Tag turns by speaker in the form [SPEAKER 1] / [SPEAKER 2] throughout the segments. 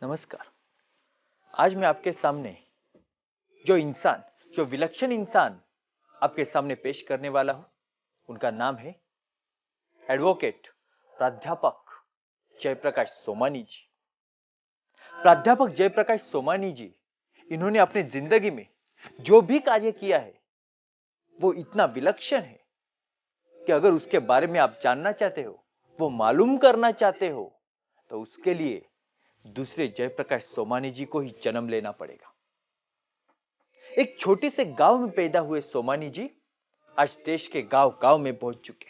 [SPEAKER 1] नमस्कार। आज मैं आपके सामने जो विलक्षण इंसान आपके सामने पेश करने वाला हूं, उनका नाम है एडवोकेट प्राध्यापक जयप्रकाश सोमानी जी। प्राध्यापक जयप्रकाश सोमानी जी, इन्होंने अपनी जिंदगी में जो भी कार्य किया है वो इतना विलक्षण है कि अगर उसके बारे में आप जानना चाहते हो, वो मालूम करना चाहते हो, तो उसके लिए दूसरे जयप्रकाश सोमानी जी को ही जन्म लेना पड़ेगा। एक छोटे से गांव में पैदा हुए सोमानी जी आज देश के गांव गांव में पहुंच चुके।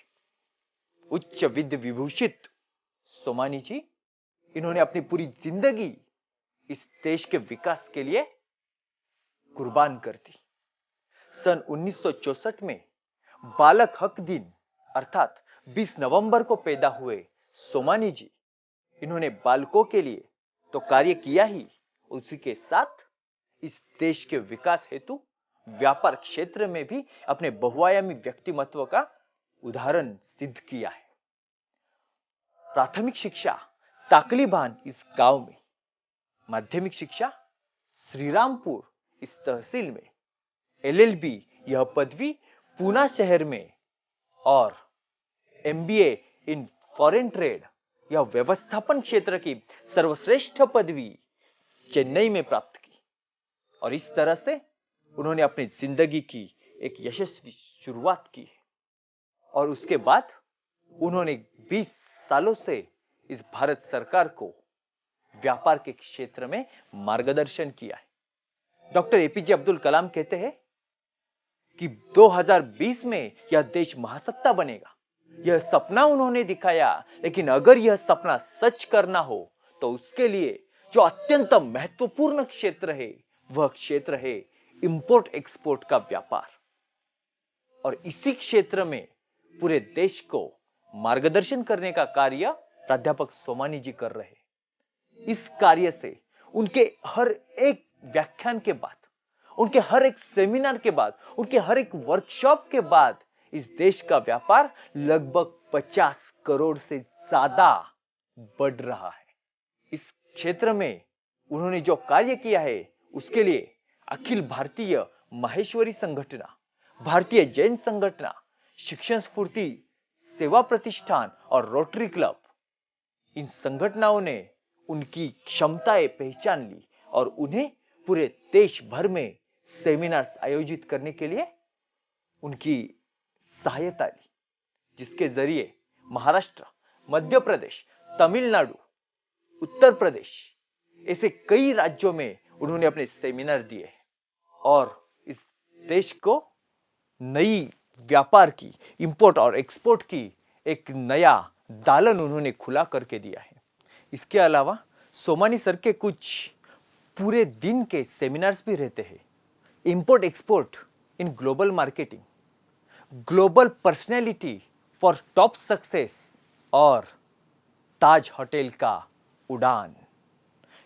[SPEAKER 1] उच्च विद्या विभूषित सोमानी जी, इन्होंने अपनी पूरी जिंदगी इस देश के विकास के लिए कुर्बान कर दी। सन 1964 में बालक हक दिन अर्थात 20 नवंबर को पैदा हुए सोमानी जी, इन्होंने बालकों के लिए तो कार्य किया ही, उसी के साथ इस देश के विकास हेतु व्यापार क्षेत्र में भी अपने बहुआयामी व्यक्तिमत्व का उदाहरण सिद्ध किया है। प्राथमिक शिक्षा ताकलीबान इस गांव में, माध्यमिक शिक्षा श्रीरामपुर इस तहसील में, एलएलबी यह पदवी पूना शहर में और एमबीए इन फॉरेन ट्रेड यह व्यवस्थापन क्षेत्र की सर्वश्रेष्ठ पदवी चेन्नई में प्राप्त की। और इस तरह से उन्होंने अपनी जिंदगी की एक यशस्वी शुरुआत की है। और उसके बाद उन्होंने 20 सालों से इस भारत सरकार को व्यापार के क्षेत्र में मार्गदर्शन किया है। डॉक्टर एपीजे अब्दुल कलाम कहते हैं कि 2020 में यह देश महासत्ता बनेगा। यह सपना उन्होंने दिखाया, लेकिन अगर यह सपना सच करना हो तो उसके लिए जो अत्यंत महत्वपूर्ण क्षेत्र है, वह क्षेत्र है इंपोर्ट एक्सपोर्ट का व्यापार। और इसी क्षेत्र में पूरे देश को मार्गदर्शन करने का कार्य प्राध्यापक सोमानी जी कर रहे हैं। इस कार्य से उनके हर एक व्याख्यान के बाद, उनके हर एक सेमिनार के बाद, उनके हर एक वर्कशॉप के बाद इस देश का व्यापार लगभग 50 करोड़ से ज्यादा बढ़ रहा है। इस क्षेत्र में उन्होंने जो कार्य किया है उसके लिए अखिल भारतीय माहेश्वरी संगठना, भारतीय जैन संगठना, शिक्षण स्फूर्ति सेवा प्रतिष्ठान और रोटरी क्लब, इन संगठनों ने उनकी क्षमताएं पहचान ली और उन्हें पूरे देश भर में सेमिनार्स आयोजित करने के लिए उनकी सहायता ली, जिसके जरिए महाराष्ट्र, मध्य प्रदेश, तमिलनाडु, उत्तर प्रदेश ऐसे कई राज्यों में उन्होंने अपने सेमिनार दिए और इस देश को नई व्यापार की, इंपोर्ट और एक्सपोर्ट की एक नया दालन उन्होंने खुला करके दिया है। इसके अलावा सोमानी सर के कुछ पूरे दिन के सेमिनार्स भी रहते हैं। Import export in global marketing, global personality for top success और ताज होटल का उड़ान।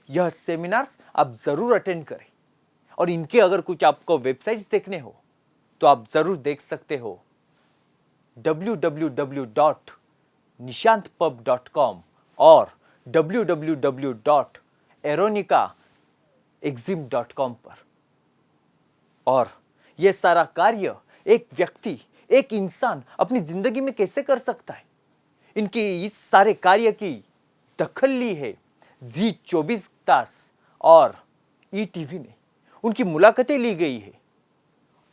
[SPEAKER 1] यह सेमिनार्स आप जरूर अटेंड करें। और इनके अगर कुछ आपको वेबसाइट्स देखने हो तो आप जरूर देख सकते हो www.nishantpub.com और www.aeronica.exim.com पर। और यह सारा कार्य एक व्यक्ति, एक इंसान अपनी जिंदगी में कैसे कर सकता है, इनकी इस सारे कार्य की दखल ली है जी 24 तास और ईटीवी ने। उनकी मुलाकातें ली गई है।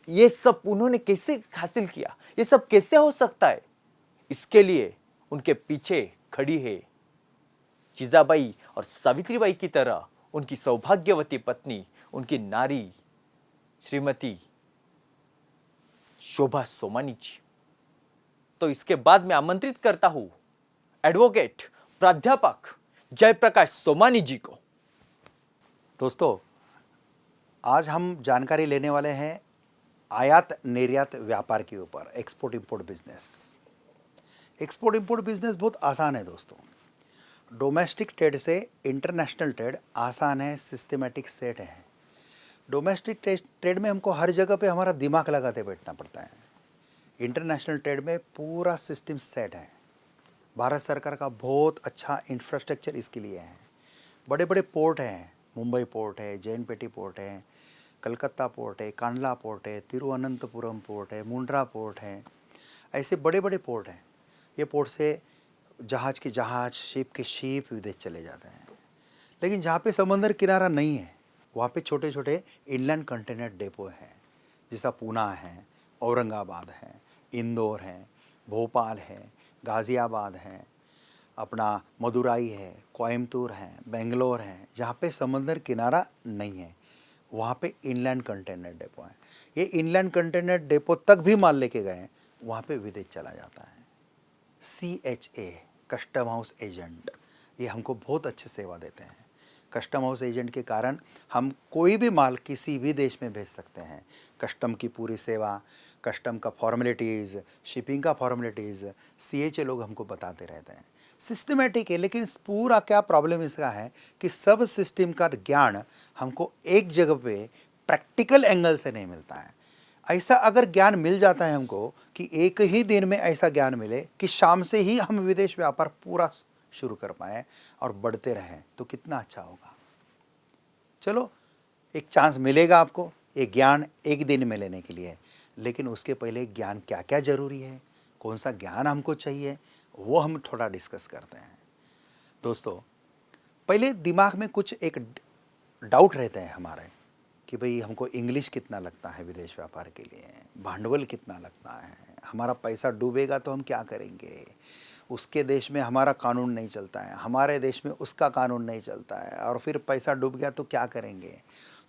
[SPEAKER 1] ये सब उन्होंने कैसे हासिल किया, ये सब कैसे हो सकता है, इसके लिए उनके पीछे खड़ी है जीजाबाई और सावित्रीबाई की तरह उनकी सौभाग्यवती पत्नी, उनकी नारी श्रीमती शोभा सोमानी जी। तो इसके बाद मैं आमंत्रित करता हूं एडवोकेट प्राध्यापक जयप्रकाश सोमानी जी को।
[SPEAKER 2] दोस्तों, आज हम जानकारी लेने वाले हैं आयात निर्यात व्यापार के ऊपर, export import business. Export import business बहुत आसान है दोस्तों। डोमेस्टिक ट्रेड से इंटरनेशनल ट्रेड आसान है, सिस्टमेटिक सेट है। डोमेस्टिक ट्रेड में हमको हर जगह पे हमारा दिमाग लगाते बैठना पड़ता है। इंटरनेशनल ट्रेड में पूरा सिस्टम सेट है। भारत सरकार का बहुत अच्छा इंफ्रास्ट्रक्चर इसके लिए है। बड़े बड़े पोर्ट हैं, मुंबई पोर्ट है, जैनपेटी पोर्ट है, कलकत्ता पोर्ट है, कांडला पोर्ट है, तिरुवनंतपुरम पोर्ट है, मुंड्रा पोर्ट है, ऐसे बड़े बड़े पोर्ट हैं। ये पोर्ट से जहाज़ के जहाज़, शिप के शिप विदेश चले जाते हैं। लेकिन जहाँ पे समंदर किनारा नहीं है वहाँ पे छोटे छोटे इनलैंड कंटेनर डेपो हैं, जैसा पूना है, औरंगाबाद है, इंदौर है, भोपाल है, गाज़ियाबाद है, अपना मदुराई है, कोयम्बतूर है, बेंगलोर है। जहाँ पे समंदर किनारा नहीं है वहाँ पे इनलैंड कंटेनर डेपो हैं। ये इनलैंड कंटेनर डेपो तक भी माल लेके गए, वहाँ पे विदेश चला जाता है। CHA कस्टम हाउस एजेंट, ये हमको बहुत अच्छी सेवा देते हैं। कस्टम हाउस एजेंट के कारण हम कोई भी माल किसी भी देश में भेज सकते हैं। कस्टम की पूरी सेवा, कस्टम का फॉर्मेलिटीज़, शिपिंग का फॉर्मेलिटीज़ CHA लोग हमको बताते रहते हैं। सिस्टमेटिक है, लेकिन पूरा क्या प्रॉब्लम इसका है कि सब सिस्टम का ज्ञान हमको एक जगह पे प्रैक्टिकल एंगल से नहीं मिलता है। ऐसा अगर ज्ञान मिल जाता है हमको कि एक ही दिन में ऐसा ज्ञान मिले कि शाम से ही हम विदेश व्यापार पूरा शुरू कर पाएँ और बढ़ते रहें, तो कितना अच्छा होगा। चलो, एक चांस मिलेगा आपको ये ज्ञान एक दिन में लेने के लिए, लेकिन उसके पहले ज्ञान क्या क्या ज़रूरी है, कौन सा ज्ञान हमको चाहिए, वो हम थोड़ा डिस्कस करते हैं। दोस्तों, पहले दिमाग में कुछ एक डाउट रहते हैं हमारे कि भाई हमको इंग्लिश कितना लगता है विदेश व्यापार के लिए, भांडवल कितना लगता है, हमारा पैसा डूबेगा तो हम क्या करेंगे, उसके देश में हमारा कानून नहीं चलता है, हमारे देश में उसका कानून नहीं चलता है, और फिर पैसा डूब गया तो क्या करेंगे।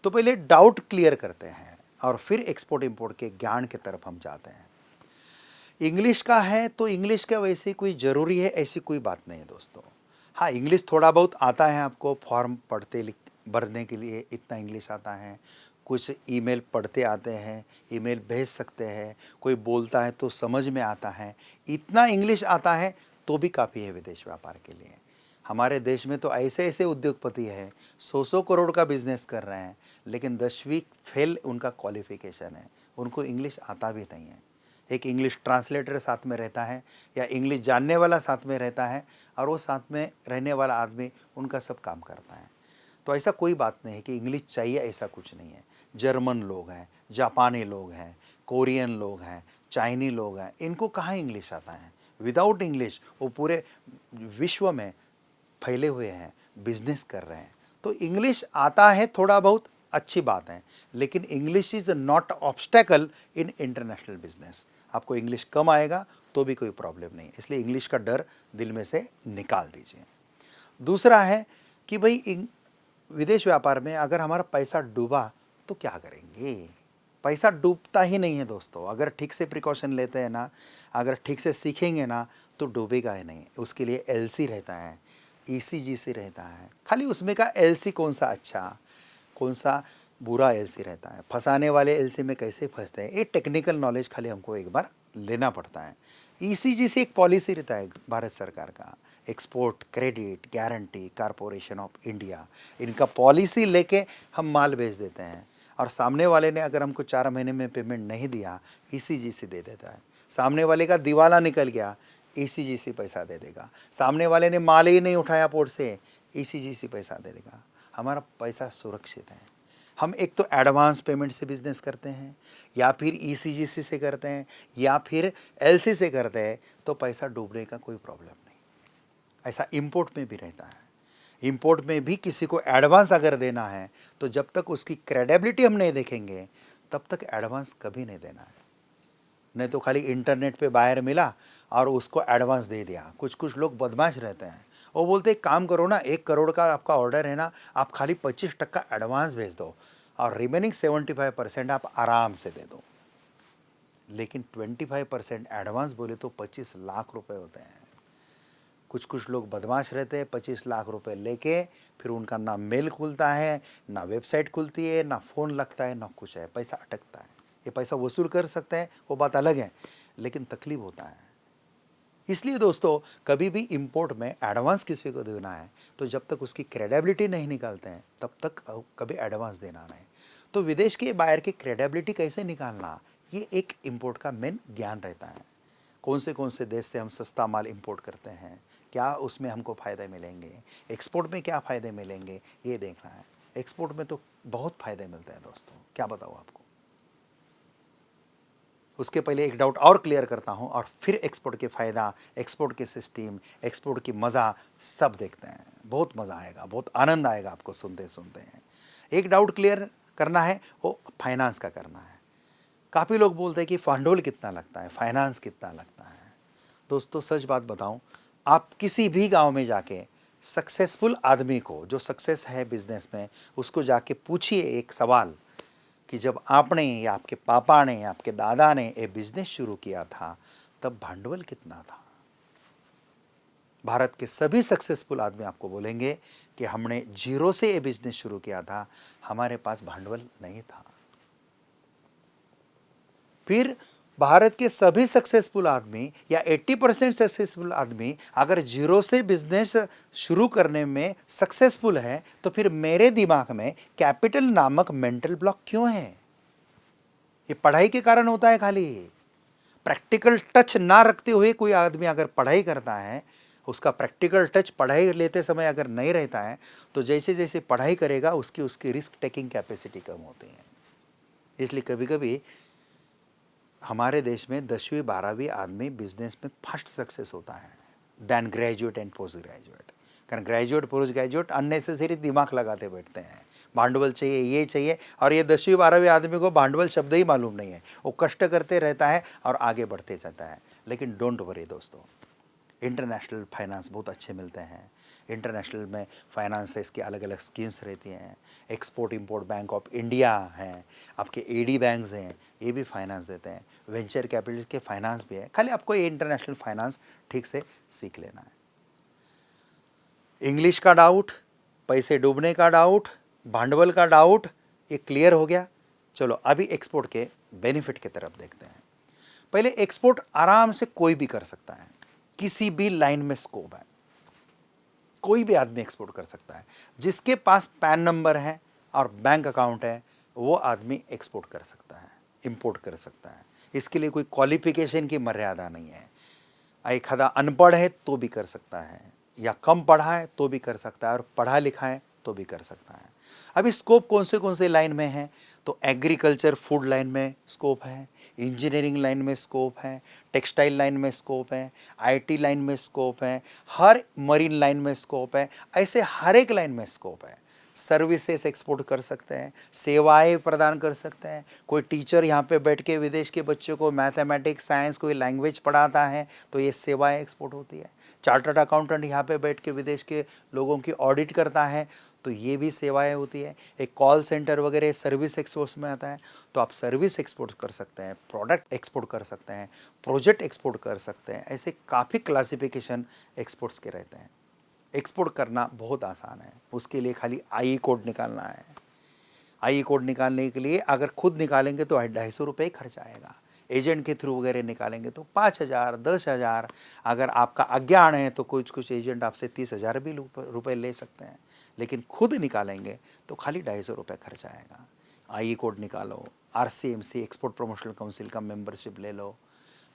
[SPEAKER 2] तो पहले डाउट क्लियर करते हैं और फिर एक्सपोर्ट इंपोर्ट के ज्ञान की तरफ हम जाते हैं। इंग्लिश का है तो इंग्लिश का वैसे कोई ज़रूरी है ऐसी कोई बात नहीं है दोस्तों। हाँ, इंग्लिश थोड़ा बहुत आता है आपको, फॉर्म पढ़ते भरने के लिए इतना इंग्लिश आता है, कुछ ईमेल पढ़ते आते हैं, ईमेल भेज सकते हैं, कोई बोलता है तो समझ में आता है, इतना इंग्लिश आता है तो भी काफ़ी है विदेश व्यापार के लिए। हमारे देश में तो ऐसे ऐसे उद्योगपति हैं 100 करोड़ का बिजनेस कर रहे हैं, लेकिन 10वीं फेल उनका क्वालिफिकेशन है, उनको इंग्लिश आता भी नहीं है। एक इंग्लिश ट्रांसलेटर साथ में रहता है या इंग्लिश जानने वाला साथ में रहता है, और वो साथ में रहने वाला आदमी उनका सब काम करता है। तो ऐसा कोई बात नहीं है कि इंग्लिश चाहिए, ऐसा कुछ नहीं है। जर्मन लोग हैं, जापानी लोग हैं, कोरियन लोग हैं, चाइनी लोग हैं, इनको कहाँ इंग्लिश आता है। विदाउट इंग्लिश वो पूरे विश्व में फैले हुए हैं, बिजनेस कर रहे हैं। तो इंग्लिश आता है थोड़ा बहुत, अच्छी बात है, लेकिन English is not obstacle in international business. आपको इंग्लिश कम आएगा तो भी कोई प्रॉब्लम नहीं, इसलिए इंग्लिश का डर दिल में से निकाल दीजिए। दूसरा है कि भाई विदेश व्यापार में अगर हमारा पैसा डूबा तो क्या करेंगे। पैसा डूबता ही नहीं है दोस्तों, अगर ठीक से प्रिकॉशन लेते हैं ना, अगर ठीक से सीखेंगे ना, तो डूबेगा ही नहीं। उसके लिए LC रहता है, ECGC रहता है, खाली उसमें का LC कौन सा अच्छा कौन सा बुरा LC रहता है, फंसाने वाले LC में कैसे फंसते हैं, ये टेक्निकल नॉलेज खाली हमको एक बार लेना पड़ता है। ECGC एक पॉलिसी रहता है भारत सरकार का, export credit guarantee corporation of India, इनका पॉलिसी लेके हम माल भेज देते हैं, और सामने वाले ने अगर हमको 4 महीने में पेमेंट नहीं दिया, ECGC दे देता है। सामने वाले का दिवाला निकल गया, ECGC पैसा दे देगा। सामने वाले ने माल ही नहीं उठाया पोर्ट से, ECGC पैसा दे देगा। हमारा पैसा सुरक्षित है। हम एक तो एडवांस पेमेंट से बिजनेस करते हैं, या फिर ECGC से करते हैं, या फिर LC से करते हैं, तो पैसा डूबने का कोई प्रॉब्लम नहीं। ऐसा इंपोर्ट में भी रहता है। इंपोर्ट में भी किसी को एडवांस अगर देना है तो जब तक उसकी क्रेडिबिलिटी हम नहीं देखेंगे तब तक एडवांस कभी नहीं देना है। नहीं तो खाली इंटरनेट पे बायर मिला और उसको एडवांस दे दिया। कुछ कुछ लोग बदमाश रहते हैं, वो बोलते एक काम करो ना, 1 करोड़ का आपका ऑर्डर है ना, आप खाली 25% एडवांस भेज दो और रिमेनिंग 75% आप आराम से दे दो। लेकिन 25% एडवांस बोले तो 25 लाख रुपए होते हैं। कुछ कुछ लोग बदमाश रहते हैं, 25 लाख रुपए लेके फिर उनका ना मेल खुलता है, ना वेबसाइट खुलती है, ना फ़ोन लगता है, ना कुछ है, पैसा अटकता है। ये पैसा वसूल कर सकते हैं वो बात अलग है, लेकिन तकलीफ होता है। इसलिए दोस्तों, कभी भी इंपोर्ट में एडवांस किसी को देना है तो जब तक उसकी क्रेडिबिलिटी नहीं निकालते हैं तब तक कभी एडवांस देना नहीं। तो विदेश के बायर की क्रेडिबिलिटी कैसे निकालना, ये एक इंपोर्ट का मेन ज्ञान रहता है। कौन से देश से हम सस्ता माल इंपोर्ट करते हैं, क्या उसमें हमको फ़ायदे मिलेंगे, एक्सपोर्ट में क्या फ़ायदे मिलेंगे, ये देखना है। एक्सपोर्ट में तो बहुत फ़ायदे मिलते हैं दोस्तों, क्या बताऊँ आपको। उसके पहले एक डाउट और क्लियर करता हूँ और फिर एक्सपोर्ट के फ़ायदा, एक्सपोर्ट के सिस्टम, एक्सपोर्ट की मज़ा सब देखते हैं। बहुत मज़ा आएगा, बहुत आनंद आएगा आपको सुनते सुनते हैं। एक डाउट क्लियर करना है, वो फाइनेंस का करना है। काफ़ी लोग बोलते हैं कि फंडोल कितना लगता है, फाइनेंस कितना लगता है। दोस्तों सच बात बताऊं, आप किसी भी गांव में जाके सक्सेसफुल आदमी को, जो सक्सेस है बिजनेस में, उसको जाके पूछिए एक सवाल कि जब आपने या आपके पापा ने या आपके दादा ने ये बिजनेस शुरू किया था तब भांडवल कितना था। भारत के सभी सक्सेसफुल आदमी आपको बोलेंगे कि हमने जीरो से ये बिजनेस शुरू किया था, हमारे पास भांडवल नहीं था। फिर भारत के सभी सक्सेसफुल आदमी या 80% सक्सेसफुल आदमी अगर जीरो से बिजनेस शुरू करने में सक्सेसफुल है, तो फिर मेरे दिमाग में कैपिटल नामक मेंटल ब्लॉक क्यों है? ये पढ़ाई के कारण होता है खाली। प्रैक्टिकल टच ना रखते हुए कोई आदमी अगर पढ़ाई करता है, उसका प्रैक्टिकल टच पढ़ाई लेते समय अगर नहीं रहता है, तो जैसे जैसे पढ़ाई करेगा उसकी उसकी रिस्क टेकिंग कैपेसिटी कम होती है। इसलिए कभी कभी हमारे देश में 10वीं 12वीं आदमी बिजनेस में फर्स्ट सक्सेस होता है then graduate and post graduate. कारण ग्रेजुएट पोस्ट ग्रेजुएट अननेसेसरी दिमाग लगाते बैठते हैं, भांडवल चाहिए, ये चाहिए, और ये 10वीं 12वीं आदमी को भांडवल शब्द ही मालूम नहीं है। वो कष्ट करते रहता है और आगे बढ़ते जाता है। लेकिन डोंट वरी दोस्तों, इंटरनेशनल फाइनेंस बहुत अच्छे मिलते हैं। इंटरनेशनल में फाइनेंसेस की अलग अलग स्कीम्स रहती हैं। Export import bank of India हैं, आपके एडी बैंक्स हैं, ये भी फाइनेंस देते हैं। वेंचर कैपिटल के फाइनेंस भी है। खाली आपको ये इंटरनेशनल फाइनेंस ठीक से सीख लेना है। इंग्लिश का डाउट, पैसे डूबने का डाउट, भांडवल का डाउट, ये क्लियर हो गया। चलो अभी एक्सपोर्ट के बेनिफिट की तरफ देखते हैं। पहले एक्सपोर्ट आराम से कोई भी कर सकता है, किसी भी लाइन में स्कोप है, कोई भी आदमी एक्सपोर्ट कर सकता है। जिसके पास पैन नंबर है और बैंक अकाउंट है, वो आदमी एक्सपोर्ट कर सकता है, इंपोर्ट कर सकता है। इसके लिए कोई क्वालिफिकेशन की मर्यादा नहीं है। एक आधा अनपढ़ है तो भी कर सकता है, या कम पढ़ा है तो भी कर सकता है, और पढ़ा लिखा है तो भी कर सकता है। अभी स्कोप कौन से लाइन में है, तो एग्रीकल्चर फूड लाइन में स्कोप है, इंजीनियरिंग लाइन में स्कोप है, टेक्सटाइल लाइन में स्कोप है, आईटी लाइन में स्कोप है, हर मरीन लाइन में स्कोप है। ऐसे हर एक लाइन में स्कोप है। सर्विसेज एक्सपोर्ट कर सकते हैं, सेवाएं प्रदान कर सकते हैं। कोई टीचर यहाँ पे बैठ के विदेश के बच्चों को मैथमेटिक्स, साइंस, कोई लैंग्वेज पढ़ाता है तो ये सेवाएं एक्सपोर्ट होती है। चार्टर्ड अकाउंटेंट यहाँ पे बैठ के विदेश के लोगों की ऑडिट करता है तो ये भी सेवाएं होती है। एक कॉल सेंटर वगैरह सर्विस एक्सपोर्ट में आता है, तो आप सर्विस एक्सपोर्ट कर सकते हैं, प्रोडक्ट एक्सपोर्ट कर सकते हैं, प्रोजेक्ट एक्सपोर्ट कर सकते हैं। ऐसे काफ़ी क्लासिफिकेशन एक्सपोर्ट्स के रहते हैं। एक्सपोर्ट करना बहुत आसान है, उसके लिए खाली आई कोड निकालना है। आई कोड निकालने के लिए अगर खुद निकालेंगे तो 250 रुपये खर्च आएगा, एजेंट के थ्रू वगैरह निकालेंगे तो 5,000 10,000। अगर आपका अज्ञान है तो कुछ एजेंट आपसे 30,000 भी रुपये ले सकते हैं, लेकिन खुद निकालेंगे तो खाली 250 रुपये खर्च आएगा। आई कोड निकालो, RCMC एक्सपोर्ट प्रमोशनल काउंसिल का मेंबरशिप ले लो,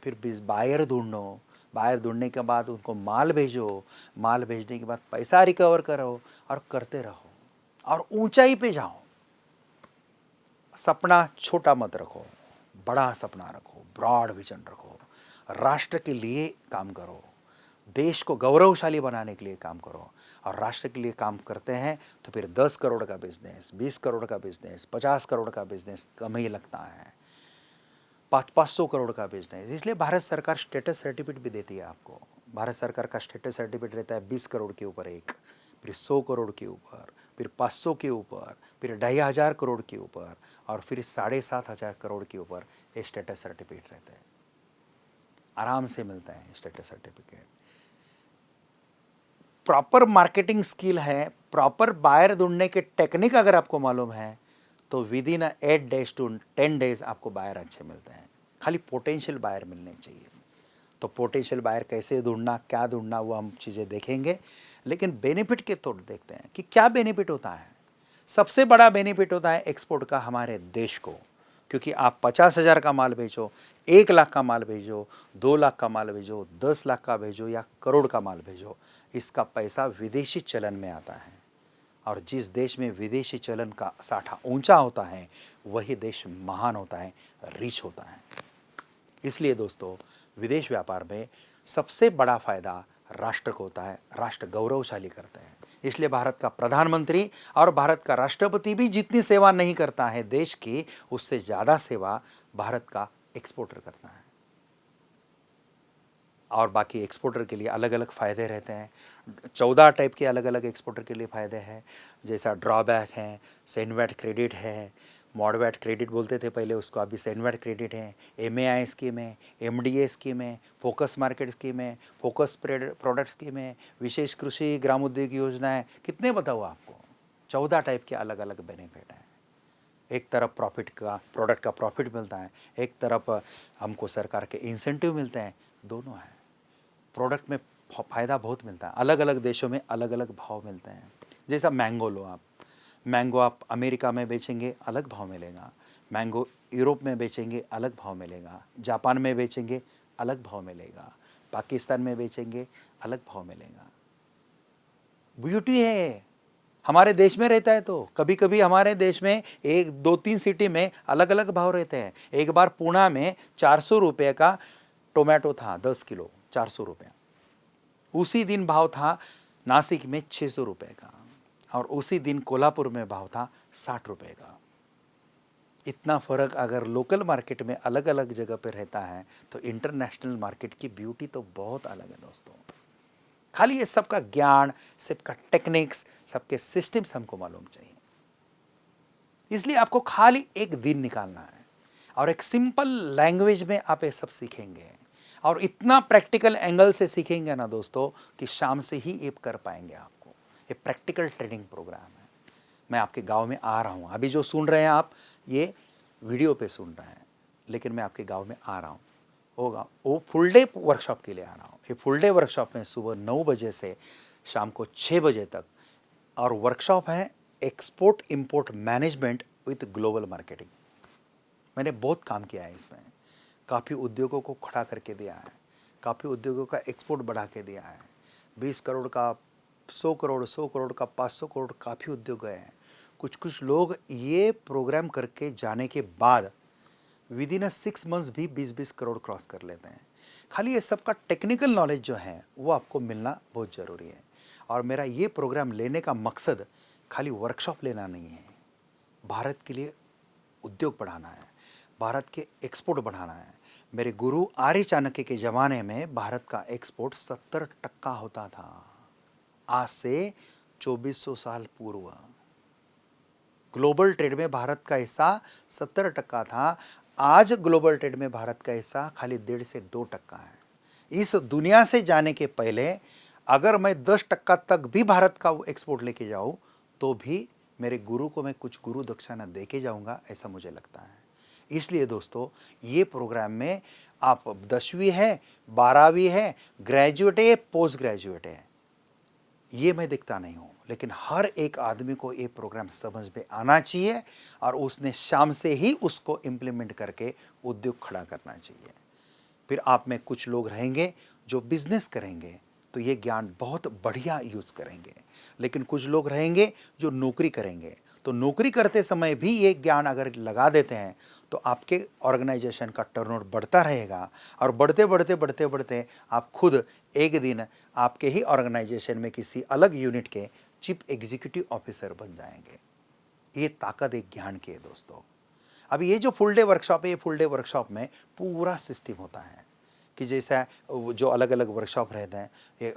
[SPEAKER 2] फिर बायर ढूंढो, बायर ढूंढने के बाद उनको माल भेजो, माल भेजने के बाद पैसा रिकवर करो और करते रहो और ऊंचाई पे जाओ। सपना छोटा मत रखो, बड़ा सपना रखो, ब्रॉड विजन रखो। राष्ट्र के लिए काम करो, देश को गौरवशाली बनाने के लिए काम करो। और राष्ट्र के लिए काम करते हैं तो फिर 10 करोड़ का बिजनेस, 20 करोड़ का बिजनेस, 50 करोड़ का बिजनेस कम ही लगता है, 500 करोड़ का बिजनेस। इसलिए भारत सरकार स्टेटस सर्टिफिकेट भी देती है आपको। भारत सरकार का स्टेटस सर्टिफिकेट रहता है 20 करोड़ के ऊपर एक, फिर 100 करोड़ के ऊपर, फिर 500 के ऊपर, फिर 2,500 करोड़ के ऊपर, और फिर 7,500 करोड़ के ऊपर ये स्टेटस सर्टिफिकेट रहते हैं। आराम से मिलता है status certificate. Proper marketing skill है, प्रॉपर बायर ढूंढने के टेक्निक अगर आपको मालूम है तो विदिन 8 days to 10 days आपको बायर अच्छे मिलते हैं। खाली पोटेंशियल बायर मिलने चाहिए। तो पोटेंशियल बायर कैसे ढूंढना, क्या ढूंढना, वो हम चीज़ें देखेंगे। लेकिन बेनिफिट के तौर देखते हैं कि क्या बेनिफिट होता है। सबसे बड़ा बेनिफिट होता है एक्सपोर्ट का हमारे देश को। क्योंकि आप 50,000 का माल बेचो, 1 लाख का माल भेजो, 2 लाख का माल भेजो, 10 लाख का भेजो या करोड़ का माल भेजो, इसका पैसा विदेशी चलन में आता है। और जिस देश में विदेशी चलन का साठा ऊंचा होता है वही देश महान होता है, रिच होता है। इसलिए दोस्तों, विदेश व्यापार में सबसे बड़ा फायदा राष्ट्र को होता है, राष्ट्र गौरवशाली करते हैं। इसलिए भारत का प्रधानमंत्री और भारत का राष्ट्रपति भी जितनी सेवा नहीं करता है देश की, उससे ज़्यादा सेवा भारत का एक्सपोर्टर करता है। और बाकी एक्सपोर्टर के लिए अलग अलग फ़ायदे रहते हैं। 14 टाइप के अलग अलग एक्सपोर्टर के लिए फ़ायदे हैं, जैसा ड्रॉबैक है, सेनवेट क्रेडिट है, मॉडवेट क्रेडिट बोलते थे पहले उसको, अभी सेनवेट क्रेडिट है, एमएआई स्कीम है, एमडीए स्कीम है, फोकस मार्केट स्कीम है, फोकस प्रोडक्ट स्कीम है, विशेष कृषि ग्रामोद्योग योजना है। कितने बताऊँ आपको, 14 टाइप के अलग अलग बेनिफिट हैं। एक तरफ प्रोडक्ट का प्रॉफिट मिलता है, एक तरफ हमको सरकार के इंसेंटिव मिलते हैं, दोनों हैं। प्रोडक्ट में फ़ायदा बहुत मिलता है, अलग अलग देशों में अलग अलग भाव मिलते हैं। जैसा मैंगो लो आप, मैंगो आप अमेरिका में बेचेंगे अलग भाव मिलेगा, मैंगो यूरोप में बेचेंगे अलग भाव मिलेगा, जापान में बेचेंगे अलग भाव मिलेगा, पाकिस्तान में बेचेंगे अलग भाव मिलेगा। ब्यूटी है, हमारे देश में रहता है तो कभी कभी हमारे देश में 1-2-3 सिटी में अलग अलग भाव रहते हैं। एक बार पुणे में 400 रुपये का टोमेटो था, 10 किलो 400 रुपये। उसी दिन भाव था नासिक में 600 रुपये का, और उसी दिन कोल्हापुर में भाव था 60 रुपये का। इतना फ़र्क अगर लोकल मार्केट में अलग अलग जगह पे रहता है तो इंटरनेशनल मार्केट की ब्यूटी तो बहुत अलग है दोस्तों। खाली ये सबका ज्ञान, सबका टेक्निक्स, सबके सिस्टम्स हमको मालूम चाहिए। इसलिए आपको खाली एक दिन निकालना है और एक सिंपल लैंग्वेज में आप ये सब सीखेंगे, और इतना प्रैक्टिकल एंगल से सीखेंगे ना दोस्तों कि शाम से ही ये कर पाएंगे आपको। ये प्रैक्टिकल ट्रेनिंग प्रोग्राम है। मैं आपके गांव में आ रहा हूँ, अभी जो सुन रहे हैं आप ये वीडियो पे सुन रहे हैं, लेकिन मैं आपके गांव में आ रहा हूँ, होगा वो फुल डे वर्कशॉप के लिए आ रहा हूँ। ये फुल डे वर्कशॉप में सुबह 9 बजे से शाम को 6 बजे तक, और वर्कशॉप है export import management with global marketing. मैंने बहुत काम किया है इसमें, काफ़ी उद्योगों को खड़ा करके दिया है, काफ़ी उद्योगों का एक्सपोर्ट बढ़ा के दिया है। 20 करोड़ का 100 करोड़, 100 करोड़ का 500 करोड़, काफ़ी उद्योग गए हैं। कुछ कुछ लोग ये प्रोग्राम करके जाने के बाद विद इन 6 मंथ्स भी 20-20 करोड़ क्रॉस कर लेते हैं। खाली ये सबका टेक्निकल नॉलेज जो है वो आपको मिलना बहुत ज़रूरी है। और मेरा ये प्रोग्राम लेने का मकसद खाली वर्कशॉप लेना नहीं है, भारत के लिए उद्योग बढ़ाना है, भारत के एक्सपोर्ट बढ़ाना है। मेरे गुरु आर्य चाणक्य के ज़माने में भारत का एक्सपोर्ट 70% होता था, आज से 2400 साल पूर्व। ग्लोबल ट्रेड में भारत का हिस्सा 70% था, आज ग्लोबल ट्रेड में भारत का हिस्सा खाली 1.5 से 2% है। इस दुनिया से जाने के पहले अगर मैं 10% तक भी भारत का एक्सपोर्ट लेके जाऊँ तो भी मेरे गुरु को मैं कुछ गुरु दक्षिणा दे के जाऊँगा, ऐसा मुझे लगता है। इसलिए दोस्तों, ये प्रोग्राम में आप 10वीं है, 12वीं है, ग्रेजुएट है, पोस्ट ग्रेजुएट है, ये मैं दिखता नहीं हूँ, लेकिन हर एक आदमी को ये प्रोग्राम समझ में आना चाहिए और उसने शाम से ही उसको इम्प्लीमेंट करके उद्योग खड़ा करना चाहिए। फिर आप में कुछ लोग रहेंगे जो बिजनेस करेंगे तो ये ज्ञान बहुत बढ़िया यूज़ करेंगे, लेकिन कुछ लोग रहेंगे जो नौकरी करेंगे, तो नौकरी करते समय भी ये ज्ञान अगर लगा देते हैं तो आपके ऑर्गेनाइजेशन का टर्नओवर बढ़ता रहेगा, और बढ़ते बढ़ते बढ़ते बढ़ते आप खुद एक दिन आपके ही ऑर्गेनाइजेशन में किसी अलग यूनिट के चीफ एग्जीक्यूटिव ऑफिसर बन जाएंगे। ये ताकत एक ज्ञान की है दोस्तों। अभी ये जो फुल डे वर्कशॉप है, ये फुल डे वर्कशॉप में पूरा सिस्टम होता है कि जैसा जो अलग अलग वर्कशॉप रहते हैं, ये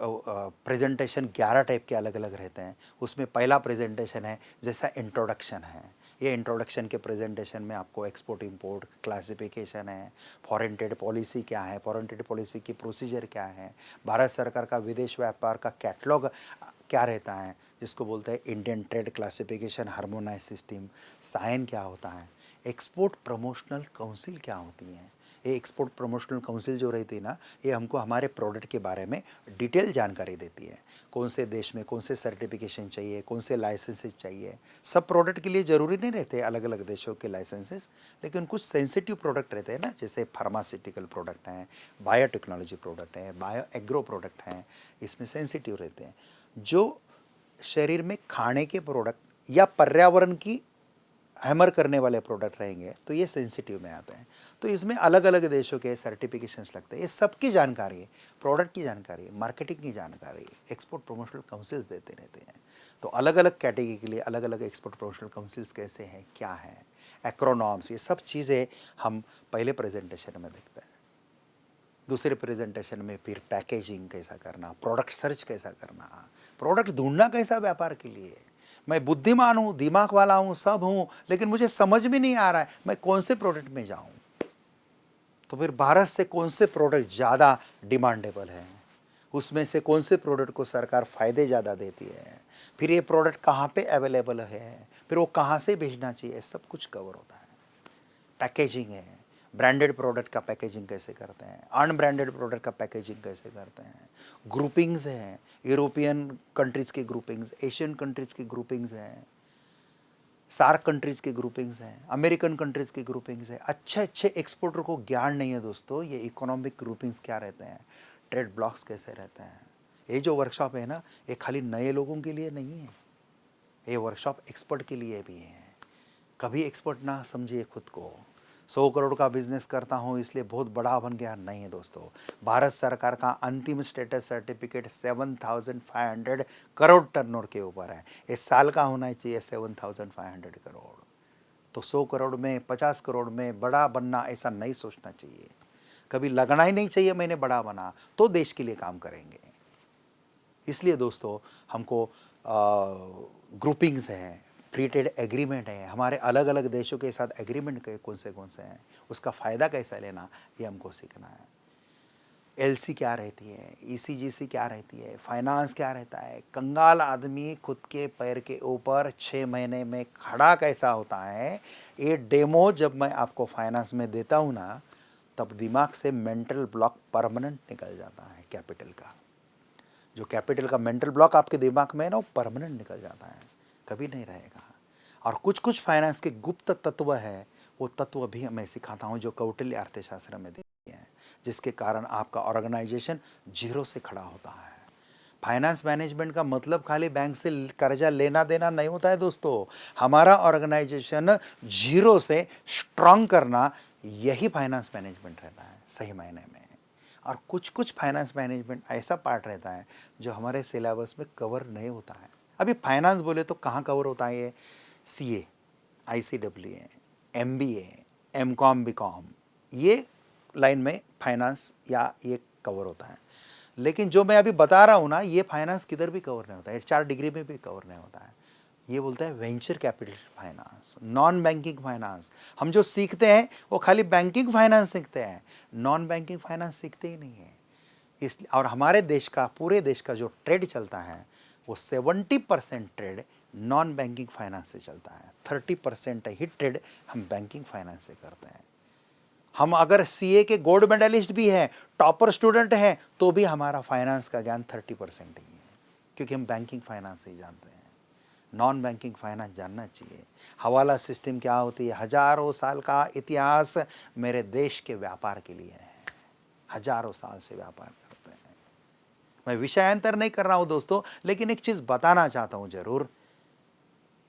[SPEAKER 2] प्रेजेंटेशन 11 टाइप के अलग अलग रहते हैं। उसमें पहला प्रेजेंटेशन है जैसा इंट्रोडक्शन है, ये इंट्रोडक्शन के प्रेजेंटेशन में आपको एक्सपोर्ट इंपोर्ट क्लासिफिकेशन है, फॉरेन ट्रेड पॉलिसी क्या है, फॉरेन ट्रेड पॉलिसी की प्रोसीजर क्या है, भारत सरकार का विदेश व्यापार का कैटलॉग क्या रहता है जिसको बोलते हैं Indian trade classification harmonise system, sign क्या होता है, एक्सपोर्ट प्रमोशनल काउंसिल क्या होती है, ये एक्सपोर्ट प्रमोशनल काउंसिल जो रहती है ना, ये हमको हमारे प्रोडक्ट के बारे में डिटेल जानकारी देती है। कौन से देश में कौन से सर्टिफिकेशन चाहिए, कौन से लाइसेंसेस चाहिए। सब प्रोडक्ट के लिए ज़रूरी नहीं रहते अलग अलग देशों के लाइसेंसेस, लेकिन कुछ सेंसिटिव प्रोडक्ट रहते हैं ना, जैसे फार्मास्यूटिकल प्रोडक्ट हैं, बायोटेक्नोलॉजी प्रोडक्ट हैं, बायो एग्रो प्रोडक्ट हैं, इसमें सेंसिटिव रहते हैं। जो शरीर में खाने के प्रोडक्ट या पर्यावरण की हैमर करने वाले प्रोडक्ट रहेंगे तो ये सेंसिटिव में आते हैं। तो इसमें अलग अलग देशों के सर्टिफिकेशंस लगते हैं। ये सबकी जानकारी है, प्रोडक्ट की जानकारी, मार्केटिंग की जानकारी एक्सपोर्ट प्रमोशनल काउंसिल्स देते रहते हैं। तो अलग अलग कैटेगरी के लिए अलग अलग एक्सपोर्ट प्रमोशनल काउंसिल्स कैसे हैं, क्या हैं, एक्रोनॉम्स, ये सब चीज़ें हम पहले प्रेजेंटेशन में देखते हैं। दूसरे प्रेजेंटेशन में फिर पैकेजिंग कैसा करना, प्रोडक्ट सर्च कैसा करना, प्रोडक्ट ढूंढना कैसा व्यापार के लिए। मैं बुद्धिमान हूँ, दिमाग वाला हूँ, सब हूँ, लेकिन मुझे समझ में नहीं आ रहा है मैं कौन से प्रोडक्ट में जाऊँ। तो फिर भारत से कौन से प्रोडक्ट ज़्यादा डिमांडेबल हैं, उसमें से कौन से प्रोडक्ट को सरकार फ़ायदे ज़्यादा देती है, फिर ये प्रोडक्ट कहाँ पे अवेलेबल है, फिर वो कहाँ से भेजना चाहिए, सब कुछ कवर होता है। पैकेजिंग है, ब्रांडेड प्रोडक्ट का पैकेजिंग कैसे करते हैं, अनब्रांडेड प्रोडक्ट का पैकेजिंग कैसे करते हैं, ग्रुपिंग्स हैं, यूरोपियन कंट्रीज़ की ग्रुपिंग्स, एशियन कंट्रीज़ की ग्रुपिंग्स हैं, सार्क कंट्रीज़ की ग्रुपिंग्स हैं, अमेरिकन कंट्रीज़ की ग्रुपिंग्स हैं। अच्छे अच्छे एक्सपोर्टर को ज्ञान नहीं है दोस्तों, ये इकोनॉमिक ग्रुपिंग्स क्या रहते हैं, ट्रेड ब्लॉक्स कैसे रहते हैं। ये जो वर्कशॉप है ना, ये खाली नए लोगों के लिए नहीं है, ये वर्कशॉप एक्सपर्ट के लिए भी है। कभी एक्सपर्ट ना समझिए खुद को 100 करोड़ का बिजनेस करता हूँ इसलिए बहुत बड़ा बन गया, नहीं है दोस्तों। भारत सरकार का अंतिम स्टेटस सर्टिफिकेट 7,500 करोड़ टर्नओवर के ऊपर है। इस साल का होना चाहिए 7,500 करोड़। तो 100 करोड़ में, 50 करोड़ में बड़ा बनना, ऐसा नहीं सोचना चाहिए। कभी लगना ही नहीं चाहिए मैंने बड़ा बना, तो देश के लिए काम करेंगे। इसलिए दोस्तों हमको ग्रुपिंग्स हैं, फ्री ट्रेड एग्रीमेंट है, हमारे अलग अलग देशों के साथ एग्रीमेंट के कौन से हैं, उसका फ़ायदा कैसा लेना, ये हमको सीखना है। एलसी क्या रहती है, ईसीजीसी क्या रहती है, फाइनेंस क्या रहता है, कंगाल आदमी खुद के पैर के ऊपर 6 महीने में खड़ा कैसा होता है, ये डेमो जब मैं आपको फाइनेंस में देता हूँ ना, तब दिमाग से मेंटल ब्लॉक परमानेंट निकल जाता है। कैपिटल का जो कैपिटल का मेंटल ब्लॉक आपके दिमाग में है ना, वो परमानेंट निकल जाता है, कभी नहीं रहेगा। और कुछ कुछ फाइनेंस के गुप्त तत्व है, वो तत्व भी मैं सिखाता हूँ जो कौटिल्य अर्थशास्त्र में दिए हैं, जिसके कारण आपका ऑर्गेनाइजेशन जीरो से खड़ा होता है। फाइनेंस मैनेजमेंट का मतलब खाली बैंक से कर्जा लेना देना नहीं होता है दोस्तों। हमारा ऑर्गेनाइजेशन जीरो से स्ट्रांग करना, यही फाइनेंस मैनेजमेंट रहता है सही मायने में। और कुछ कुछ फाइनेंस मैनेजमेंट ऐसा पार्ट रहता है जो हमारे सिलेबस में कवर नहीं होता है। अभी फाइनेंस बोले तो कहाँ कवर होता है, ये CA, ICWA, MBA, MCom, BCom, ये लाइन में फाइनेंस या ये कवर होता है। लेकिन जो मैं अभी बता रहा हूँ ना, ये फाइनेंस किधर भी कवर नहीं होता है, 4 डिग्री में भी कवर नहीं होता है। ये बोलता है venture capital finance, non banking finance. हम जो सीखते हैं वो खाली बैंकिंग फाइनेंस सीखते हैं, नॉन बैंकिंग फाइनेंस सीखते ही नहीं है। इसलिए और हमारे देश का, पूरे देश का जो ट्रेड चलता है वो 70% ट्रेड नॉन बैंकिंग फाइनेंस से चलता है, 30% ही ट्रेड हम बैंकिंग फाइनेंस से करते हैं। हम अगर सीए के गोल्ड मेडलिस्ट भी हैं, टॉपर स्टूडेंट हैं, तो भी हमारा फाइनेंस का ज्ञान 30% ही है, क्योंकि हम बैंकिंग फाइनेंस ही जानते हैं। नॉन बैंकिंग फाइनेंस जानना चाहिए। हवाला सिस्टम क्या होती है, हजारों साल का इतिहास मेरे देश के व्यापार के लिए है, हजारों साल से व्यापार करते हैं। मैं विषयांतर नहीं कर रहा हूं दोस्तों, लेकिन एक चीज बताना चाहता हूं जरूर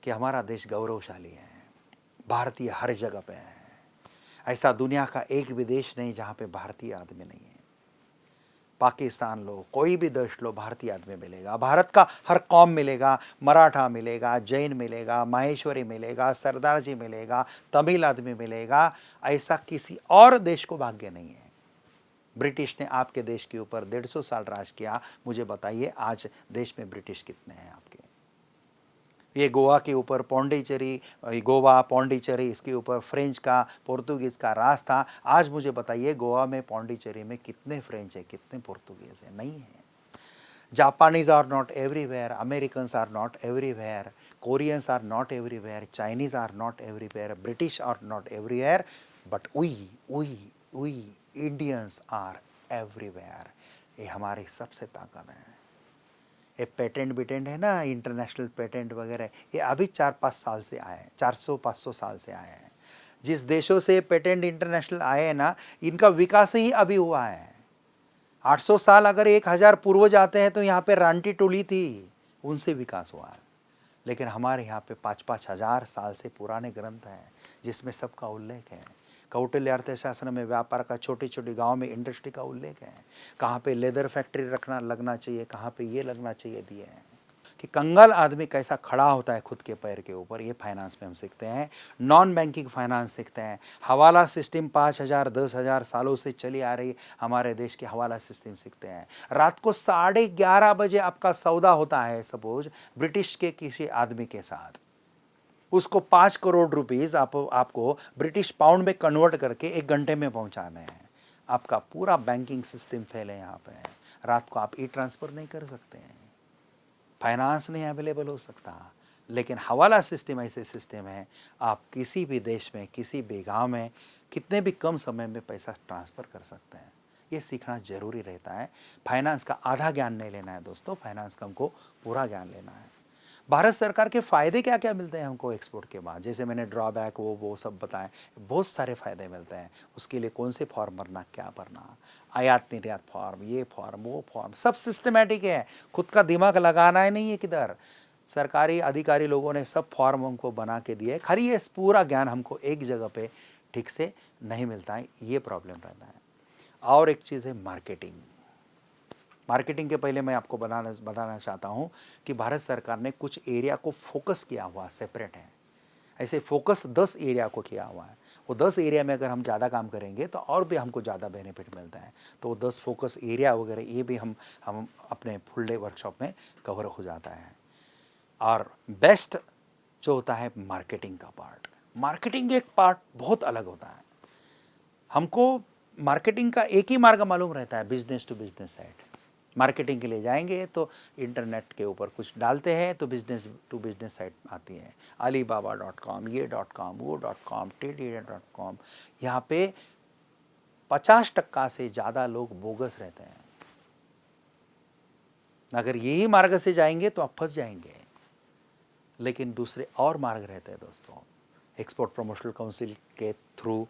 [SPEAKER 2] कि हमारा देश गौरवशाली है, भारतीय हर जगह पे है। ऐसा दुनिया का एक भी देश नहीं जहां पे भारतीय आदमी नहीं है। पाकिस्तान लो, कोई भी देश लो, भारतीय आदमी मिलेगा। भारत का हर कौम मिलेगा, मराठा मिलेगा, जैन मिलेगा, माहेश्वरी मिलेगा, सरदार जी मिलेगा, तमिल आदमी मिलेगा। ऐसा किसी और देश को भाग्य नहीं है। ब्रिटिश ने आपके देश के ऊपर 150 साल राज किया। मुझे बताइए आज देश में ब्रिटिश कितने हैं आपके? ये गोवा के ऊपर पौंडीचेरी, गोवा पौंडीचेरी, इसके ऊपर फ्रेंच का, पोर्तुगीज़ का राज था। आज मुझे बताइए गोवा में, पौंडीचेरी में कितने फ्रेंच है, कितने पोर्तुगीज़ है? नहीं है। Japanese are not everywhere, Americans are not everywhere, Koreans are not everywhere, Chinese are not everywhere, British are not everywhere, but we Indians are everywhere, ये हमारी सबसे ताकत है। ये पेटेंट बिटेंट है ना, इंटरनेशनल पेटेंट वगैरह, ये अभी 4-5 साल से आए हैं, 400-500 साल से आए हैं। जिस देशों से पेटेंट इंटरनेशनल आए हैं ना, इनका विकास ही अभी हुआ है। 800 साल अगर 1000 पूर्वज आते हैं तो यहाँ पे रांटी टोली थी, उनसे विकास हुआ है। लेकिन हमारे यहाँ पे 5-5 हजार साल से पुराने ग्रंथ हैं जिसमें सबका उल्लेख है। कौटिल्य अर्थशास्त्र में व्यापार का, छोटी छोटी गांव में इंडस्ट्री का उल्लेख है। कहाँ पे लेदर फैक्ट्री रखना लगना चाहिए, कहाँ पे ये लगना चाहिए दिए हैं। कि कंगाल आदमी कैसा खड़ा होता है खुद के पैर के ऊपर, ये फाइनेंस में हम सीखते हैं। नॉन बैंकिंग फाइनेंस सीखते हैं। हवाला सिस्टम 5000 10,000 सालों से चली आ रही हमारे देश की हवाला सिस्टम सीखते हैं। रात को 11:30 बजे आपका सौदा होता है सपोज ब्रिटिश के किसी आदमी के साथ, उसको 5 करोड़ रुपीस आपको ब्रिटिश पाउंड में कन्वर्ट करके 1 घंटे में पहुंचाने हैं। आपका पूरा बैंकिंग सिस्टम फेल है यहाँ पे। रात को आप ई ट्रांसफर नहीं कर सकते हैं, फाइनेंस नहीं अवेलेबल हो सकता। लेकिन हवाला सिस्टम ऐसे सिस्टम है, आप किसी भी देश में, किसी भी गांव में कितने भी कम समय में पैसा ट्रांसफ़र कर सकते हैं। ये सीखना ज़रूरी रहता है। फाइनेंस का आधा ज्ञान नहीं लेना है दोस्तों, फाइनेंस का हमको पूरा ज्ञान लेना है। भारत सरकार के फ़ायदे क्या क्या मिलते हैं हमको एक्सपोर्ट के बाद, जैसे मैंने ड्रॉबैक वो सब बताएं, बहुत सारे फ़ायदे मिलते हैं। उसके लिए कौन से फॉर्म भरना, क्या भरना, आयात निर्यात फॉर्म, ये फॉर्म वो फॉर्म, सब सिस्टमेटिक है। खुद का दिमाग लगाना ही नहीं है किधर। सरकारी अधिकारी लोगों ने सब फॉर्म हमको बना के दिए, खाली ये पूरा ज्ञान हमको एक जगह पे ठीक से नहीं मिलता है, ये प्रॉब्लम रहता है। और एक चीज़ है मार्केटिंग। मार्केटिंग के पहले मैं आपको बताना चाहता हूँ कि भारत सरकार ने कुछ एरिया को फोकस किया हुआ सेपरेट है। ऐसे फोकस 10 एरिया को किया हुआ है। वो 10 एरिया में अगर हम ज़्यादा काम करेंगे तो और भी हमको ज़्यादा बेनिफिट मिलता है। तो वो 10 फोकस एरिया वगैरह ये भी हम अपने फुल डे वर्कशॉप में कवर हो जाता है। और बेस्ट जो होता है मार्केटिंग का पार्ट। मार्केटिंग एक पार्ट बहुत अलग होता है। हमको मार्केटिंग का एक ही मार्ग मालूम रहता है, business to business side. Marketing के लिए जाएंगे तो इंटरनेट के ऊपर कुछ डालते हैं तो बिजनेस टू बिजनेस साइट आती है। alibaba.com, ये .com, वो .com, TDA.com। यहाँ पे 50% से ज़्यादा लोग बोगस रहते हैं। अगर यही मार्ग से जाएंगे तो आप फंस जाएंगे। लेकिन दूसरे और मार्ग रहते हैं दोस्तों। एक्सपोर्ट प्रमोशनल काउंसिल के थ्रू,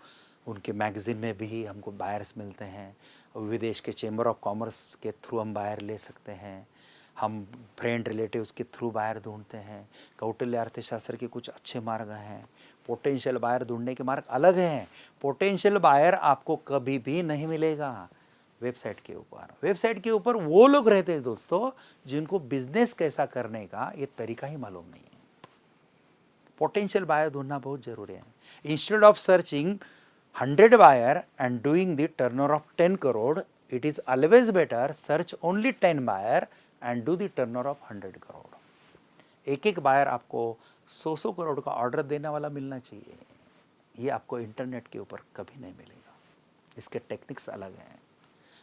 [SPEAKER 2] उनके मैगज़ीन में भी हमको बायर्स मिलते हैं। विदेश के चैम्बर ऑफ कॉमर्स के थ्रू हम बायर ले सकते हैं। हम फ्रेंड रिलेटिव्स के थ्रू बायर ढूंढते हैं। कौटिल्य अर्थशास्त्र के कुछ अच्छे मार्ग हैं। पोटेंशियल बायर ढूंढने के मार्ग अलग हैं। पोटेंशियल बायर आपको कभी भी नहीं मिलेगा वेबसाइट के ऊपर। वेबसाइट के ऊपर वो लोग रहते हैं दोस्तों जिनको बिजनेस कैसा करने का ये तरीका ही मालूम नहीं है। पोटेंशियल बायर ढूंढना बहुत जरूरी है। Instead of searching 100 buyer and doing the turnover of 10 crore, it is always better search only 10 buyer and do the turnover of 100 crore। एक एक बायर आपको 100 करोड़ का ऑर्डर देने वाला मिलना चाहिए। ये आपको इंटरनेट के ऊपर कभी नहीं मिलेगा। इसके टेक्निक्स अलग हैं।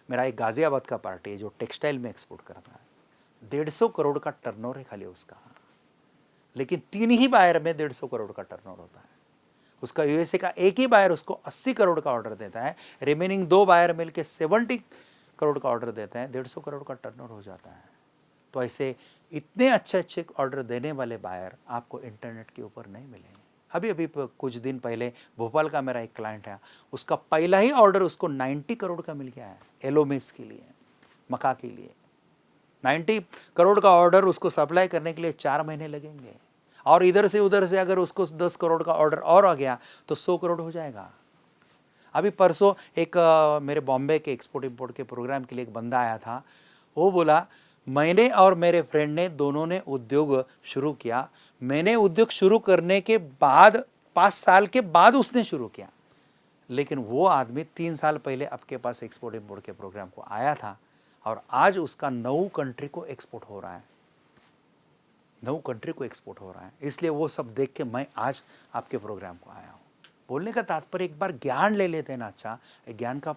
[SPEAKER 2] मेरा एक गाज़ियाबाद का पार्टी है जो टेक्सटाइल में एक्सपोर्ट करता है। 150 करोड़ का टर्नओवर है खाली उसका, लेकिन 3 ही बायर में 150 करोड़ का टर्नओवर होता है। उसका यूएसए का एक ही बायर उसको 80 करोड़ का ऑर्डर देता है। रिमेनिंग 2 बायर मिलके 70 करोड़ का ऑर्डर देते हैं, 150 करोड़ का टर्नओवर हो जाता है। तो ऐसे इतने अच्छे अच्छे ऑर्डर देने वाले बायर आपको इंटरनेट के ऊपर नहीं मिलेंगे। अभी कुछ दिन पहले भोपाल का मेरा एक क्लाइंट है, उसका पहला ही ऑर्डर उसको 90 करोड़ का मिल गया है। एलोमिस के लिए, मक्का के लिए 90 करोड़ का ऑर्डर उसको सप्लाई करने के लिए 4 महीने लगेंगे। और इधर से उधर से अगर उसको 10 करोड़ का ऑर्डर और आ गया तो 100 करोड़ हो जाएगा। अभी परसों एक मेरे बॉम्बे के एक्सपोर्ट इंपोर्ट के प्रोग्राम के लिए एक बंदा आया था। वो बोला मैंने और मेरे फ्रेंड ने दोनों ने उद्योग शुरू किया। मैंने उद्योग शुरू करने के बाद 5 साल के बाद उसने शुरू किया, लेकिन वो आदमी 3 साल पहले आपके पास एक्सपोर्ट इंपोर्ट के प्रोग्राम को आया था और आज उसका 9 कंट्री को एक्सपोर्ट हो रहा है। 9 कंट्री को एक्सपोर्ट हो रहा है। इसलिए वो सब देख के मैं आज आपके प्रोग्राम को आया हूँ। बोलने का तात्पर्य एक बार ज्ञान ले लेते हैं ना, अच्छा ज्ञान का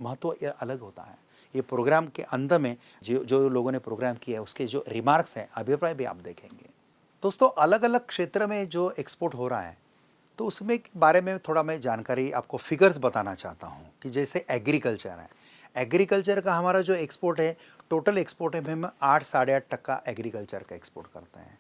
[SPEAKER 2] महत्व अलग होता है। ये प्रोग्राम के अंदर में जो लोगों ने प्रोग्राम किया है उसके जो रिमार्क्स हैं, अभिप्राय भी आप देखेंगे। दोस्तों अलग अलग क्षेत्र में जो एक्सपोर्ट हो रहा है तो उसमें के बारे में थोड़ा मैं जानकारी आपको फिगर्स बताना चाहता हूँ कि जैसे एग्रीकल्चर है, एग्रीकल्चर का हमारा जो एक्सपोर्ट है, टोटल एक्सपोर्ट है में हम 8-8.5% एग्रीकल्चर का एक्सपोर्ट करते हैं।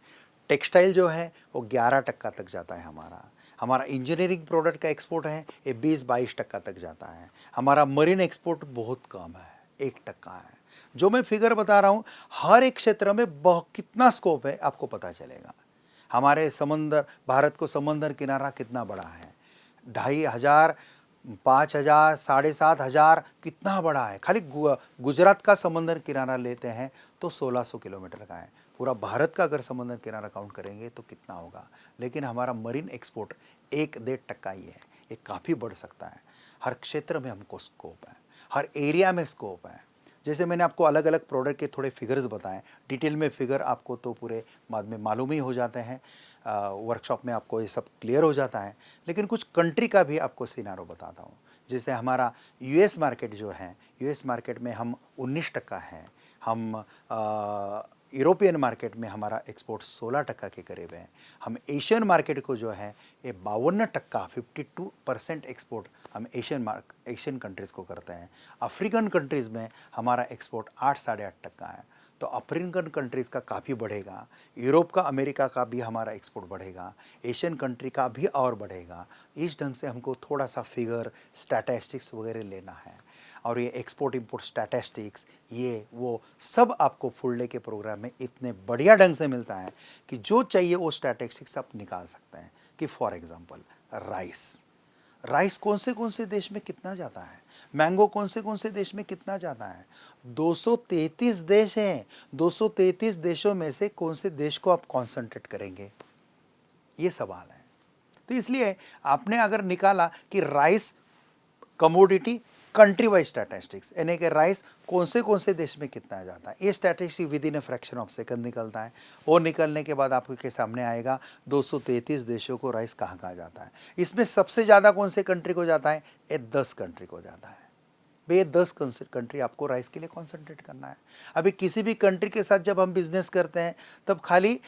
[SPEAKER 2] टेक्सटाइल जो है वो 11% तक जाता है हमारा। हमारा इंजीनियरिंग प्रोडक्ट का एक्सपोर्ट है ये 20-22% तक जाता है। हमारा मरीन एक्सपोर्ट बहुत कम है, 1% है। जो मैं फिगर बता रहा हूँ, हर एक क्षेत्र में बहुत कितना स्कोप है आपको पता चलेगा। हमारे समंदर, भारत को समंदर किनारा कितना बड़ा है, 2,500, 5,000, 7,500 कितना बड़ा है। खाली गुजरात का समंदर किनारा लेते हैं तो 1,600 किलोमीटर का है। पूरा भारत का अगर समंदर किनारा काउंट करेंगे तो कितना होगा। लेकिन हमारा मरीन एक्सपोर्ट 1-1.5% ही है, ये काफ़ी बढ़ सकता है। हर क्षेत्र में हमको स्कोप है, हर एरिया में स्कोप है। जैसे मैंने आपको अलग अलग प्रोडक्ट के थोड़े फिगर्स बताएं, डिटेल में फिगर आपको तो पूरे बाद में मालूम ही हो जाते हैं, वर्कशॉप में आपको ये सब क्लियर हो जाता है। लेकिन कुछ कंट्री का भी आपको सिनारो बताता हूँ। जैसे हमारा यूएस मार्केट जो है, यूएस मार्केट में हम 19% हैं। हम यूरोपियन मार्केट में हमारा एक्सपोर्ट 16% के करीब है। हम एशियन मार्केट को जो है ये 52%, 52% एक्सपोर्ट हम एशियन कंट्रीज़ को करते हैं। अफ्रीकन कंट्रीज़ में हमारा एक्सपोर्ट 8-8.5% है। तो अफ्रीकन कंट्रीज़ का काफ़ी बढ़ेगा, यूरोप का, अमेरिका का भी हमारा एक्सपोर्ट बढ़ेगा, एशियन कंट्री का भी और बढ़ेगा। इस ढंग से हमको थोड़ा सा फिगर, स्टैटिस्टिक्स वगैरह लेना है। और ये एक्सपोर्ट इंपोर्ट स्टैटिस्टिक्स, ये वो सब आपको फुल डे के प्रोग्राम में इतने बढ़िया ढंग से मिलता है कि जो चाहिए वो स्टैटिस्टिक्स आप निकाल सकते हैं। कि फॉर एग्जांपल राइस कौन से देश में कितना जाता है, मैंगो कौन से देश में कितना जाता है। 233 देश हैं, 233 देशों में से कौन से देश को आप कॉन्सेंट्रेट करेंगे, ये सवाल है। तो इसलिए आपने अगर निकाला कि rice commodity country wise statistics, यानी कि राइस कौन से देश में कितना जाता है, ये statistics with in a fraction of second निकलता है। वो निकलने के बाद आपके सामने आएगा 233 देशों को राइस कहाँ कहाँ जाता है। इसमें सबसे ज़्यादा कौन से कंट्री को जाता है, ये 10 कंट्री को जाता है। भाई ये 10 कंट्री आपको राइस के लिए कॉन्सेंट्रेट करना है। अभी किसी भी कंट्री के साथ जब हम बिजनेस करते हैं तब खाली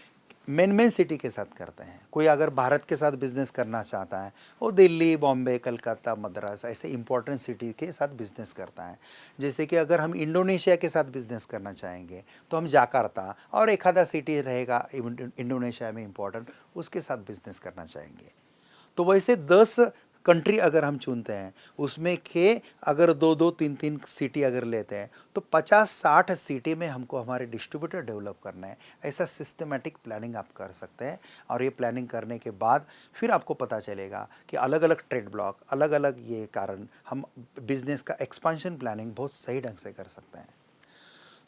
[SPEAKER 2] मेन सिटी के साथ करते हैं। कोई अगर भारत के साथ बिजनेस करना चाहता है वो दिल्ली, बॉम्बे, कलकत्ता, मद्रास ऐसे इंपॉर्टेंट सिटी के साथ बिजनेस करता है। जैसे कि अगर हम इंडोनेशिया के साथ बिजनेस करना चाहेंगे तो हम जाकार्ता और एक आधा सिटी रहेगा इंडोनेशिया में इंपॉर्टेंट, उसके साथ बिजनेस करना चाहेंगे। तो वैसे 10 कंट्री अगर हम चुनते हैं, उसमें के अगर 2-2, 3-3 सिटी अगर लेते हैं तो 50-60 सिटी में हमको हमारे डिस्ट्रीब्यूटर डेवलप करना है। ऐसा सिस्टमेटिक प्लानिंग आप कर सकते हैं। और ये प्लानिंग करने के बाद फिर आपको पता चलेगा कि अलग अलग ट्रेड ब्लॉक, अलग अलग ये कारण हम बिजनेस का एक्सपांशन प्लानिंग बहुत सही ढंग से कर सकते हैं।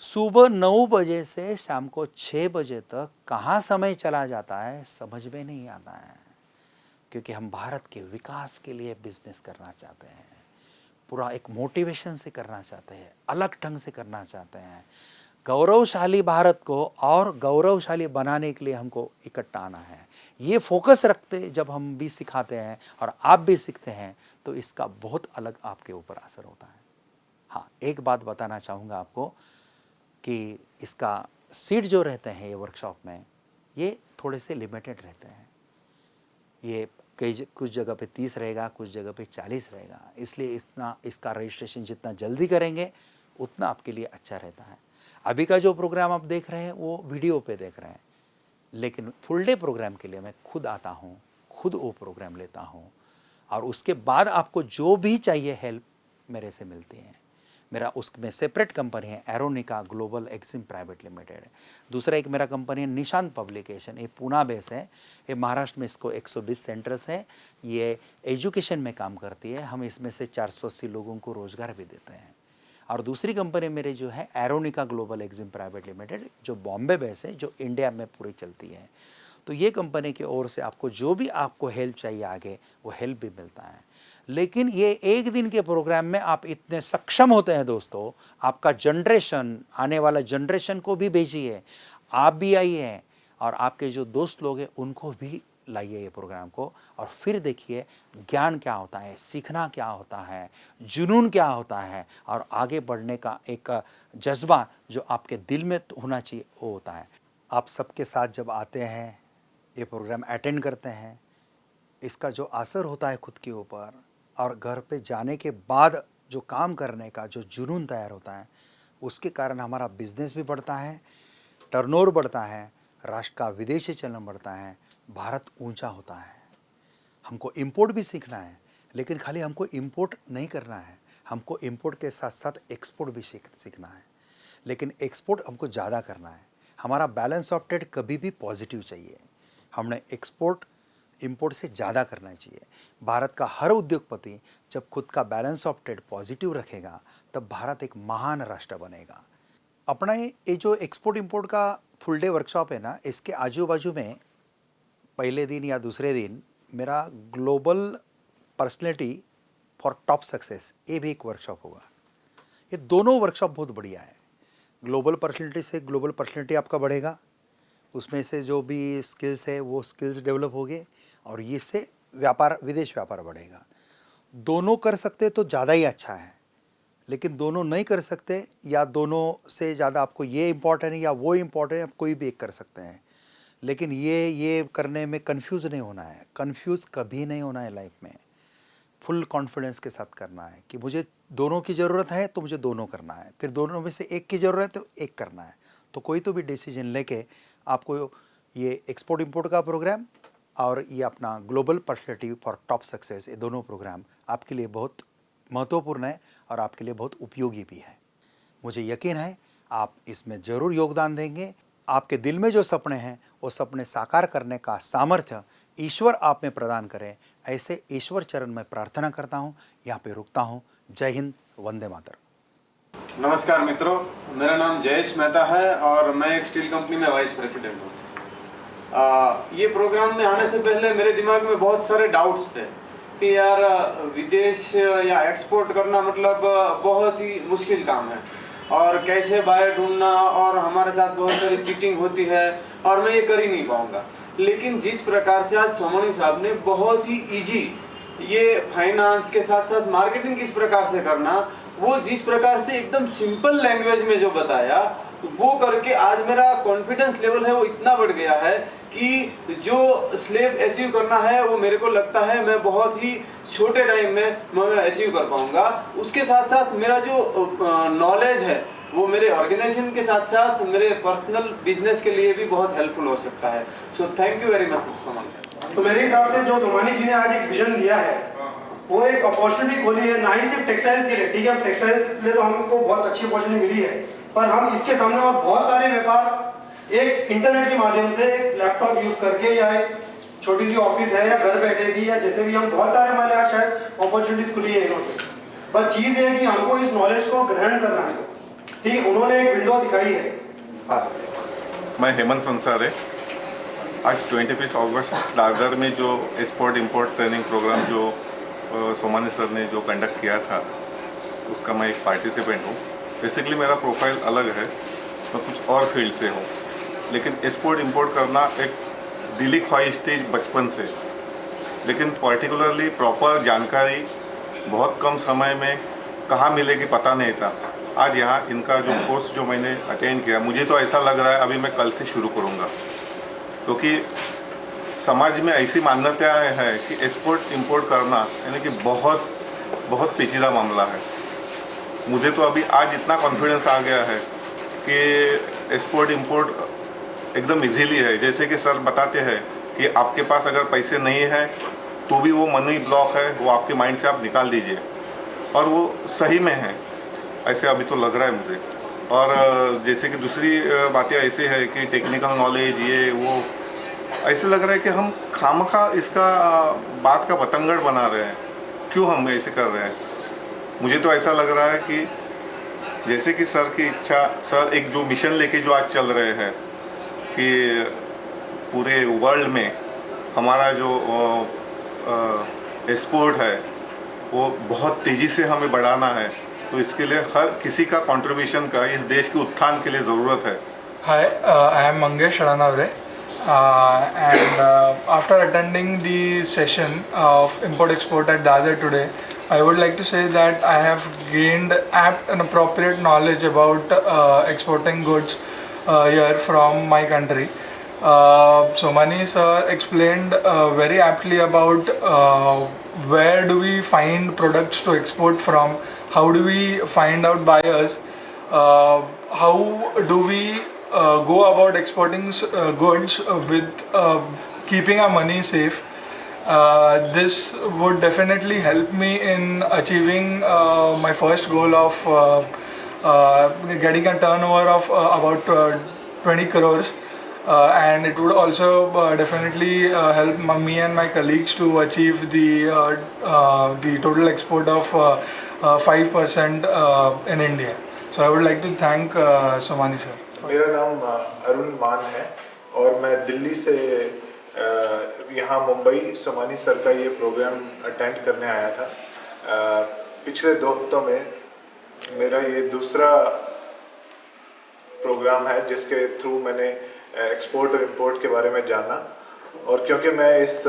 [SPEAKER 2] सुबह 9 बजे से शाम को 6 बजे तक कहाँ समय चला जाता है समझ में नहीं आता है, क्योंकि हम भारत के विकास के लिए बिजनेस करना चाहते हैं, पूरा एक मोटिवेशन से करना चाहते हैं, अलग ढंग से करना चाहते हैं। गौरवशाली भारत को और गौरवशाली बनाने के लिए हमको इकट्ठा आना है। ये फोकस रखते जब हम भी सिखाते हैं और आप भी सीखते हैं तो इसका बहुत अलग आपके ऊपर असर होता है। हाँ, एक बात बताना चाहूँगा आपको कि इसका सीट जो रहते हैं ये वर्कशॉप में, ये थोड़े से लिमिटेड रहते हैं। ये कुछ जगह पे 30 रहेगा, कुछ जगह पे 40 रहेगा। इसलिए इसका रजिस्ट्रेशन जितना जल्दी करेंगे उतना आपके लिए अच्छा रहता है। अभी का जो प्रोग्राम आप देख रहे हैं वो वीडियो पे देख रहे हैं, लेकिन फुल डे प्रोग्राम के लिए मैं खुद आता हूँ, खुद वो प्रोग्राम लेता हूँ और उसके बाद आपको जो भी चाहिए हेल्प मेरे से मिलती है। मेरा उसमें सेपरेट कंपनी है एरोनिका ग्लोबल एक्सिम प्राइवेट लिमिटेड। दूसरा एक मेरा कंपनी है निशांत पब्लिकेशन, ये पूना बेस है। ये महाराष्ट्र में इसको 120 सेंटर्स हैं। ये एजुकेशन में काम करती है। हम इसमें से 480 लोगों को रोज़गार भी देते हैं। और दूसरी कंपनी मेरी जो है एरोनिका ग्लोबल एक्सिम प्राइवेट लिमिटेड, जो बॉम्बे बेस है, जो इंडिया में पूरी चलती है। तो ये कंपनी की ओर से आपको जो भी आपको हेल्प चाहिए आगे वो हेल्प भी मिलता है। लेकिन ये एक दिन के प्रोग्राम में आप इतने सक्षम होते हैं दोस्तों, आपका जनरेशन, आने वाला जनरेशन को भी भेजिए, आप भी आइए और आपके जो दोस्त लोग हैं उनको भी लाइए ये प्रोग्राम को। और फिर देखिए ज्ञान क्या होता है, सीखना क्या होता है, जुनून क्या होता है और आगे बढ़ने का एक जज्बा जो आपके दिल में होना चाहिए वो होता है। आप सबके साथ जब आते हैं, ये प्रोग्राम अटेंड करते हैं, इसका जो असर होता है खुद के ऊपर और घर पे जाने के बाद जो काम करने का जो जुनून तैयार होता है, उसके कारण हमारा बिजनेस भी बढ़ता है, टर्नओवर बढ़ता है, राष्ट्र का विदेशी चलन बढ़ता है, भारत ऊंचा होता है। हमको इंपोर्ट भी सीखना है, लेकिन खाली हमको इंपोर्ट नहीं करना है, हमको इंपोर्ट के साथ साथ एक्सपोर्ट भी सीखना है। लेकिन एक्सपोर्ट हमको ज़्यादा करना है। हमारा बैलेंस ऑफ ट्रेड कभी भी पॉजिटिव चाहिए। हमने एक्सपोर्ट इंपोर्ट से ज़्यादा करना चाहिए। भारत का हर उद्योगपति जब खुद का बैलेंस ऑफ ट्रेड पॉजिटिव रखेगा, तब भारत एक महान राष्ट्र बनेगा। अपना ये जो एक्सपोर्ट इंपोर्ट का फुल डे वर्कशॉप है ना, इसके आजू बाजू में पहले दिन या दूसरे दिन मेरा global personality for top success, ये भी एक वर्कशॉप होगा। ये दोनों वर्कशॉप बहुत बढ़िया है। ग्लोबल पर्सनैलिटी से ग्लोबल पर्सनैलिटी आपका बढ़ेगा, उसमें से जो भी स्किल्स है वो स्किल्स डेवलप होंगे और इससे व्यापार, विदेश व्यापार बढ़ेगा। दोनों कर सकते तो ज़्यादा ही अच्छा है, लेकिन दोनों नहीं कर सकते या दोनों से ज़्यादा आपको ये इम्पोर्टेंट है या वो इम्पोर्टेंट है, आप कोई भी एक कर सकते हैं। लेकिन ये करने में कंफ्यूज नहीं होना है, कंफ्यूज कभी नहीं होना है लाइफ में। फुल कॉन्फिडेंस के साथ करना है कि मुझे दोनों की ज़रूरत है तो मुझे दोनों करना है, फिर दोनों में से एक की ज़रूरत है तो एक करना है। तो कोई तो भी डिसीजन लेके आपको ये एक्सपोर्ट इंपोर्ट का प्रोग्राम और ये अपना global personality for top success, ये दोनों प्रोग्राम आपके लिए बहुत महत्वपूर्ण है और आपके लिए बहुत उपयोगी भी है। मुझे यकीन है आप इसमें ज़रूर योगदान देंगे। आपके दिल में जो सपने हैं वो सपने साकार करने का सामर्थ्य ईश्वर आप में प्रदान करें, ऐसे ईश्वर चरण में प्रार्थना करता हूँ। यहाँ पे रुकता हूँ। जय हिंद, वंदे मातरम।
[SPEAKER 3] नमस्कार मित्रों, मेरा नाम जयेश मेहता है और मैं एक स्टील कंपनी में वाइस प्रेसिडेंट हूँ। ये प्रोग्राम में आने से पहले मेरे दिमाग में बहुत सारे डाउट्स थे कि यार विदेश या एक्सपोर्ट करना मतलब बहुत ही मुश्किल काम है और कैसे बायर ढूंढना और हमारे साथ बहुत सारी चीटिंग होती है और मैं ये कर ही नहीं पाऊंगा। लेकिन जिस प्रकार से आज सोमनी साहब ने बहुत ही इजी ये फाइनेंस के साथ साथ मार्केटिंग किस प्रकार से करना, वो जिस प्रकार से एकदम सिंपल लैंग्वेज में जो बताया, वो करके आज मेरा कॉन्फिडेंस लेवल है वो इतना बढ़ गया है कि जो स्लेब अचीव करना है वो मेरे को लगता है मैं बहुत ही छोटे टाइम में मैं अचीव कर पाऊंगा। उसके साथ साथ मेरा जो नॉलेज है वो मेरे ऑर्गेनाइजेशन के साथ साथ मेरे पर्सनल बिजनेस के लिए भी बहुत हेल्पफुल हो सकता है। So thank you very much Somani sir.
[SPEAKER 4] तो मेरे हिसाब से जो सोमानी जी ने आज एक विजन दिया है वो एक अपॉर्चुनिटी खोली है, ना ही सिर्फ टेक्सटाइल्स के लिए। ठीक है, टेक्सटाइल्स के लिए तो हमको बहुत अच्छी अपॉर्चुनिटी मिली है, पर हम इसके सामने और बहुत सारे व्यापार एक इंटरनेट के माध्यम से एक लैपटॉप यूज करके या एक छोटी सी ऑफिस है या घर बैठे भी या जैसे भी हम बहुत सारे हमारे यहाँ शायद अपॉर्चुनिटीज खुली है इन्होंने। बस चीज़ ये है कि हमको इस नॉलेज को ग्रहण करना है। ठीक, उन्होंने एक विंडो दिखाई है।
[SPEAKER 5] मैं हेमंत संसारे। आज 25 अगस्त दादर में जो एक्सपोर्ट इंपोर्ट ट्रेनिंग प्रोग्राम जो सोमानी सर ने जो कंडक्ट किया था, उसका मैं एक पार्टिसिपेंट हूँ। बेसिकली मेरा प्रोफाइल अलग है, मैं कुछ और फील्ड से हूँ, लेकिन एक्सपोर्ट इंपोर्ट करना एक दिली ख्वाहिश थी बचपन से, लेकिन पर्टिकुलरली प्रॉपर जानकारी बहुत कम समय में कहाँ मिलेगी पता नहीं था। आज यहाँ इनका जो कोर्स जो मैंने अटेंड किया, मुझे तो ऐसा लग रहा है अभी मैं कल से शुरू करूँगा, क्योंकि समाज में ऐसी मान्यता है कि एक्सपोर्ट इंपोर्ट करना यानी कि बहुत बहुत पेचीदा मामला है। मुझे तो अभी आज इतना कॉन्फिडेंस आ गया है कि एक्सपोर्ट इंपोर्ट एकदम इजीली है। जैसे कि सर बताते हैं कि आपके पास अगर पैसे नहीं हैं तो भी वो मनी ब्लॉक है, वो आपके माइंड से आप निकाल दीजिए, और वो सही में है, ऐसे अभी तो लग रहा है मुझे। और जैसे कि दूसरी बातें ऐसे है कि टेक्निकल नॉलेज ये वो, ऐसे लग रहा है कि हम खामखा इसका बात का बतंगड़ बना रहे हैं। क्यों हम ऐसे कर रहे हैं? मुझे तो ऐसा लग रहा है कि जैसे कि सर की इच्छा, सर एक जो मिशन लेके जो आज चल रहे हैं कि पूरे वर्ल्ड में हमारा जो एक्सपोर्ट है वो बहुत तेज़ी से हमें बढ़ाना है, तो इसके लिए हर किसी का कंट्रीब्यूशन का इस देश के उत्थान के लिए ज़रूरत है।
[SPEAKER 6] Hi, I am Mangesh Ranavre, and after attending the session of import-export at Dadar today, I would like to say that I have gained apt and appropriate knowledge about exporting goods here from my country. Somani sir explained very aptly about where do we find products to export from, how do we find out buyers, how do we go about exporting goods with keeping our money safe. This would definitely help me in achieving my first goal of getting a turnover of about 20 crores. And it would also definitely help me and my colleagues to achieve the total export of 5% in India. So I would like to thank Somani sir.
[SPEAKER 7] मेरा नाम अरुण मान है और मैं दिल्ली से यहाँ Mumbai Somani sir का ये प्रोग्राम अटेंड करने आया था। पिछले 2 हफ्तों में मेरा ये दूसरा प्रोग्राम है जिसके थ्रू मैंने एक्सपोर्ट और इंपोर्ट के बारे में जाना, और क्योंकि मैं इस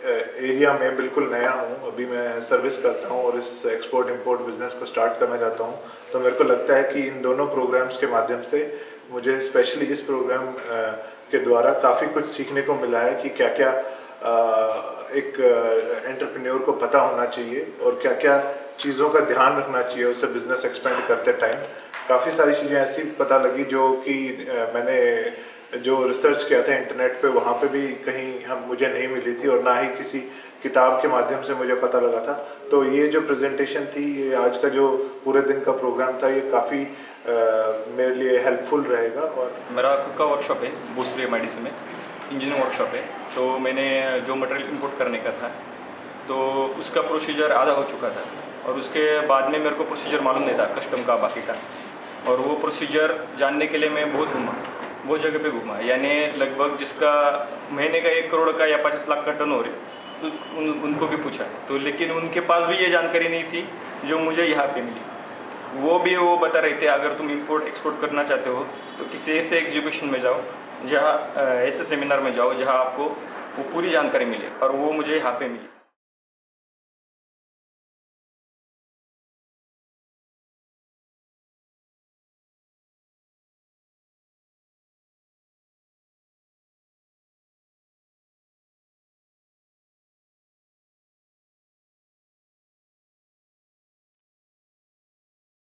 [SPEAKER 7] एरिया में बिल्कुल नया हूँ, अभी मैं सर्विस करता हूँ और इस एक्सपोर्ट इंपोर्ट बिजनेस को स्टार्ट करना चाहता हूँ, तो मेरे को लगता है कि इन दोनों प्रोग्राम्स के माध्यम से मुझे स्पेशली इस प्रोग्राम के द्वारा काफ़ी कुछ सीखने को मिला है कि क्या क्या एक एंटरप्रेन्योर को पता होना चाहिए और क्या क्या चीज़ों का ध्यान रखना चाहिए उसे बिजनेस एक्सपेंड करते टाइम। काफ़ी सारी चीज़ें ऐसी पता लगी जो कि मैंने जो रिसर्च किया था इंटरनेट पे, वहाँ पे भी कहीं मुझे नहीं मिली थी और ना ही किसी किताब के माध्यम से मुझे पता लगा था। तो ये जो प्रेजेंटेशन थी, ये आज का जो पूरे दिन का प्रोग्राम था, ये काफ़ी मेरे लिए हेल्पफुल रहेगा। और
[SPEAKER 8] मेरा खुद का वर्कशॉप है भोसले MIDC में, इंजीनियरिंग वर्कशॉप है। तो मैंने जो मटेरियल इंपोर्ट करने का था तो उसका प्रोसीजर आधा हो चुका था और उसके बाद में मेरे को प्रोसीजर मालूम नहीं था कस्टम का बाकी का, और वो प्रोसीजर जानने के लिए मैं बहुत घूमा, बहुत जगह पे घूमा। यानी लगभग जिसका महीने का 1 करोड़ का या 50 लाख का टर्न हो रही उनको भी पूछा तो, लेकिन उनके पास भी ये जानकारी नहीं थी जो मुझे यहाँ पे मिली। वो बता रहे थे अगर तुम इंपोर्ट एक्सपोर्ट करना चाहते हो तो किसी ऐसे एग्जीबिशन में जाओ, जहाँ ऐसे सेमिनार में जाओ जहाँ आपको वो पूरी जानकारी मिले, और वो मुझे यहाँ पे मिली।